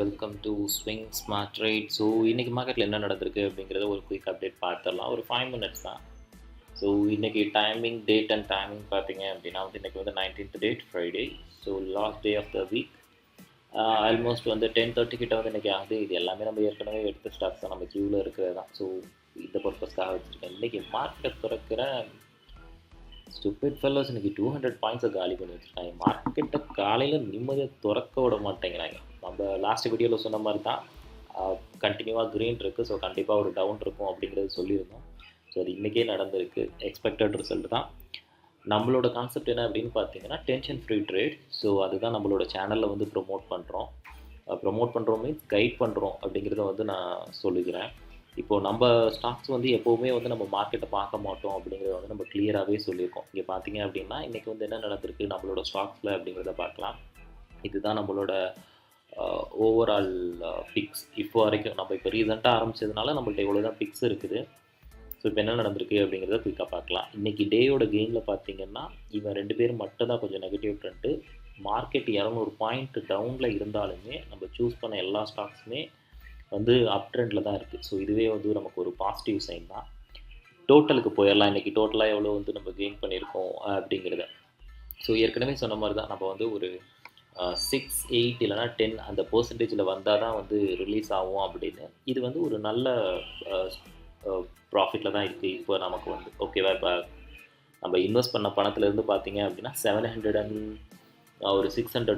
Welcome to swing smart trade. So இன்றைக்கி மார்க்கெட்டில் என்ன நடந்திருக்கு அப்படிங்கிறத ஒரு குயிக் அப்டேட் பார்த்துடலாம். ஒரு 5 மினிட்ஸ் தான். ஸோ இன்றைக்கி டேட் அண்ட் டைமிங் பார்த்தீங்க அப்படின்னா இன்றைக்கி 19th date Friday. So last day of the week. Almost 10:30 கிட்ட இன்றைக்கி ஆகுது. இது எல்லாமே நம்ம ஏற்கனவே எடுத்த ஸ்டாக்ஸ் தான், நம்ம கியூவில் இருக்கிறது தான். ஸோ இந்த பர்பஸ்க்காக வச்சுருக்கேன். இன்றைக்கி மார்க்கெட் திறக்கிற ஸ்டூபிட் ஃபெல்லோஸ் இன்றைக்கி 200 பாயிண்ட்ஸை காலி பண்ணி வச்சுருக்காங்க. மார்க்கெட்டை காலையில் நிம்மதியாக திறக்க விட மாட்டேங்கிறாங்க. நம்ம லாஸ்ட் வீடியோவில் சொன்ன மாதிரி தான், கண்டினியூவாக க்ரீன் இருக்குது. ஸோ கண்டிப்பாக ஒரு டவுன் இருக்கும் அப்படிங்கிறது சொல்லியிருந்தோம். ஸோ அது இன்றைக்கே நடந்திருக்கு. எக்ஸ்பெக்டட் ரிசல்ட் தான். நம்மளோட கான்செப்ட் என்ன அப்படின்னு பார்த்தீங்கன்னா டென்ஷன் ஃப்ரீ ட்ரேட். ஸோ அதுதான் நம்மளோட சேனலில் ப்ரொமோட் பண்ணுறோம். மீன்ஸ் கைட் பண்ணுறோம் அப்படிங்கிறத நான் சொல்லிக்கிறேன். இப்போது நம்ம ஸ்டாக்ஸ் எப்போவுமே நம்ம மார்க்கெட்டை பார்க்க மாட்டோம் அப்படிங்கிறத நம்ம கிளியராகவே சொல்லியிருக்கோம். இங்கே பார்த்தீங்க அப்படின்னா இன்றைக்கி என்ன நடந்திருக்கு நம்மளோட ஸ்டாக்ஸில் அப்படிங்கிறத பார்க்கலாம். இதுதான் நம்மளோட ஓவரால் பிக்ஸ். இப்போ வரைக்கும் நம்ம இப்போ ரீசெண்டாக ஆரம்பித்ததுனால நம்மள்ட்ட இவ்வளோ தான் பிக்ஸ் இருக்குது. ஸோ இப்போ என்ன நடந்திருக்கு அப்படிங்கிறத குயிக்காக பார்க்கலாம். இன்றைக்கி டேயோட கெயினில் பார்த்தீங்கன்னா இவன் 2 பேர் மட்டும் தான் கொஞ்சம் நெகட்டிவ் ட்ரெண்டு. மார்க்கெட் 200 பாயிண்ட் டவுனில் இருந்தாலுமே நம்ம சூஸ் பண்ண எல்லா ஸ்டாக்ஸுமே அப் ட்ரெண்டில் தான் இருக்குது. ஸோ இதுவே நமக்கு ஒரு பாசிட்டிவ் சைன் தான். டோட்டலுக்கு போயிடலாம். இன்றைக்கி டோட்டலாக எவ்வளோ நம்ம கெயின் பண்ணியிருக்கோம் அப்படிங்கிறத. ஸோ ஏற்கனவே சொன்ன மாதிரி தான், நம்ம ஒரு 6, 8 இல்லைனா 10 அந்த பர்சன்டேஜில் வந்தால் தான் ரிலீஸ் ஆகும் அப்படின்னு. இது ஒரு நல்ல ப்ராஃபிட்டில் தான் இருக்குது. இப்போ நமக்கு ஓகேவா. இப்போ நம்ம இன்வெஸ்ட் பண்ண பணத்துலேருந்து பார்த்தீங்க அப்படின்னா 600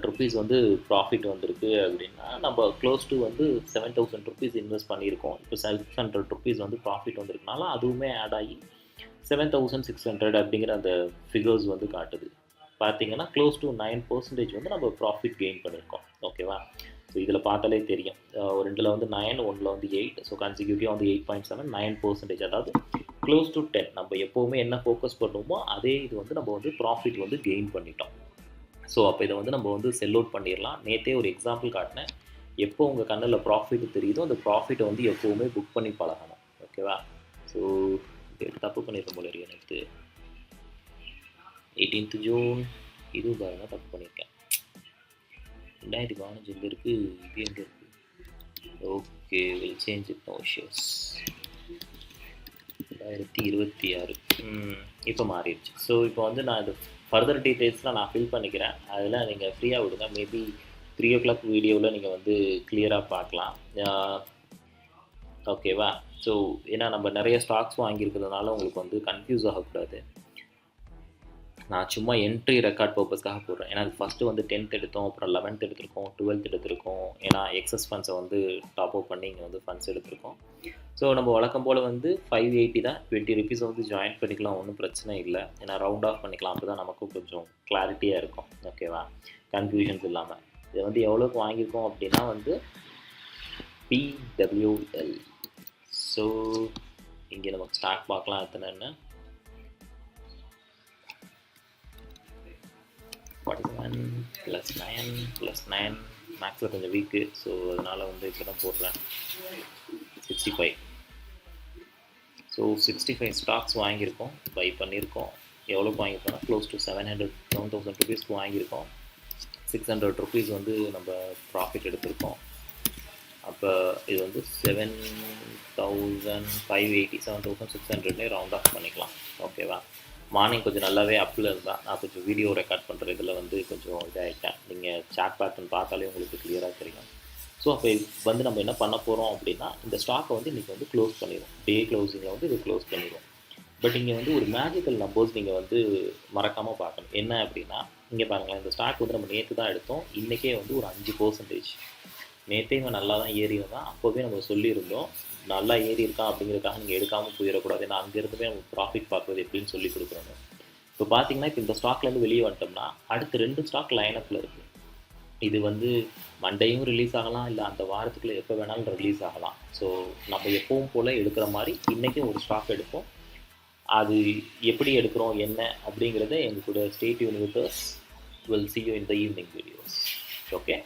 ருபீஸ் ப்ராஃபிட் வந்திருக்கு அப்படின்னா நம்ம க்ளோஸ் டு 7000 ருபீஸ் இன்வெஸ்ட் பண்ணியிருக்கோம். இப்போ 600 ருபீஸ் ப்ராஃபிட் வந்திருக்குனால அதுவுமே ஆட் ஆகி 7600 அப்படிங்கிற அந்த ஃபிகர்ஸ் காட்டுது. பார்த்தீங்கன்னா க்ளோஸ் டு 9% நம்ம ப்ராஃபிட் கெயின் பண்ணியிருக்கோம். ஓகேவா. ஸோ இதில் பார்த்தாலே தெரியும். ரெண்டில் 9, ஒன்றில் 8. ஸோ கன்சிக்யூட்டிவாக 8.7, 9%. அதாவது க்ளோஸ் டு 10. நம்ம எப்போவுமே என்ன ஃபோக்கஸ் பண்ணுவோமோ அதே இது நம்ம ப்ராஃபிட் கெயின் பண்ணிட்டோம். ஸோ அப்போ இதை நம்ம செல் அவுட் பண்ணிடலாம். நேற்றே ஒரு எக்ஸாம்பிள் காட்டினேன். எப்போ உங்கள் கண்ணில் ப்ராஃபிட் தெரியுதோ அந்த ப்ராஃபிட்டை எப்போவுமே புக் பண்ணி பழகணும். ஓகேவா. ஸோ தப்பு பண்ணியிருக்கோம் போல இருக்கு. நேற்று 18th ஜூன் இதுவும் பாருங்க தப்பு பண்ணியிருக்கேன். 2015 எங்கே இருக்குது, இது எங்கே இருக்குது? Okay, will change it. No issues. 2026 இப்போ மாறிடுச்சு. ஸோ இப்போ நான் இந்த ஃபர்தர் டீட்டெயில்ஸ்லாம் நான் ஃபில் பண்ணிக்கிறேன். அதில் நீங்கள் ஃப்ரீயாக விடுங்க. மேபி 3 o'clock வீடியோவில் நீங்கள் கிளியராக பார்க்கலாம். ஓகேவா. ஸோ ஏன்னா நம்ம நிறைய ஸ்டாக்ஸ் வாங்கியிருக்கிறதுனால உங்களுக்கு கன்ஃபியூஸ் ஆகக்கூடாது. நான் சும்மா என்ட்ரி ரெக்கார்ட் பர்பஸ்க்காக போடுறேன். ஏன்னா அது ஃபஸ்ட்டு 10th எடுத்தோம், அப்புறம் 11th எடுத்திருக்கோம், 12th எடுத்திருக்கோம். ஏன்னா எக்ஸஸ் ஃபண்ட்ஸை டாப் அப் பண்ணி இங்கே ஃபண்ட்ஸ் எடுத்திருக்கோம். ஸோ நம்ம வழக்கம் போல் 580 தான். 20 ருபீஸ் ஜாயின் பண்ணிக்கலாம், ஒன்றும் பிரச்சனை இல்லை. ஏன்னா ரவுண்ட் ஆஃப் பண்ணிக்கலாம். அப்போ தான் நமக்கும் கொஞ்சம் கிளாரிட்டியாக இருக்கும். ஓகேவா, கன்ஃபியூஷன்ஸ் இல்லாமல். இது எவ்வளோக்கு வாங்கியிருக்கோம் அப்படின்னா PWL. ஸோ இங்கே நமக்கு ஸ்டாக் பார்க்கலாம் எத்தனைன்னு. 41 + 9 மேக்ஸில் கொஞ்சம் வீக்கு. ஸோ அதனால் இப்போ தான் போடுறேன். 65. ஸோ 65 ஸ்டாக்ஸ் வாங்கியிருக்கோம், பை பண்ணியிருக்கோம். எவ்வளோக்கு வாங்கியிருக்கோம்னா க்ளோஸ் டு 7,000 ருபீஸ்க்கு வாங்கியிருக்கோம். 600 ருபீஸ் நம்ம ப்ராஃபிட் எடுத்திருக்கோம். அப்போ இது 7,580, 7,600 ரவுண்ட் ஆஃப் பண்ணிக்கலாம். ஓகேவா. மார்னிங் கொஞ்சம் நல்லாவே அப்பில் இருந்தால் நான் கொஞ்சம் வீடியோ ரெக்கார்ட் பண்ணுற இதில் கொஞ்சம் இதாகிட்டேன். நீங்கள் சாட் பேட்டர்ன் பார்த்தாலே உங்களுக்கு கிளியராக தெரியும். ஸோ அப்போ நம்ம என்ன பண்ண போகிறோம் அப்படின்னா இந்த ஸ்டாக்கை இன்றைக்கி க்ளோஸ் பண்ணிடுவோம். டே க்ளோஸிங்கில் இது க்ளோஸ் பண்ணிடுவோம். பட் இங்கே ஒரு மேஜிக்கல் நம்பர்ஸ் நீங்கள் மறக்காமல் பார்க்கணும். என்ன அப்படின்னா இங்கே பாருங்களேன், இந்த ஸ்டாக் நம்ம நேற்று தான் எடுத்தோம். இன்றைக்கே ஒரு 5%. நேற்றே இவன் நல்லா தான் ஏறி இருந்தான். அப்போவே நம்ம சொல்லியிருந்தோம் நல்லா ஏறி இருக்கான் அப்படிங்கிறதுக்காக நீங்கள் எடுக்காமல் போயிடக்கூடாது. ஏன்னா அங்கேருந்துமே நம்ம ப்ராஃபிட் பார்க்குறது எப்படின்னு சொல்லி கொடுக்குறோங்க. இப்போ பார்த்தீங்கன்னா இப்போ இந்த ஸ்டாக்லேருந்து வெளியே வந்துட்டோம்னா அடுத்து 2 ஸ்டாக் லைனப்பில் இருக்குது. இது மண்டேயும் ரிலீஸ் ஆகலாம், இல்லை அந்த வாரத்துக்குள்ளே எப்போ வேணாலும் ரிலீஸ் ஆகலாம். ஸோ நம்ம எப்பவும் போல் எடுக்கிற மாதிரி இன்றைக்கும் ஒரு ஸ்டாக் எடுப்போம். அது எப்படி எடுக்கிறோம் என்ன அப்படிங்கிறத எங்கள் கூட stay tune with us. Will see you in the evening videos. Okay.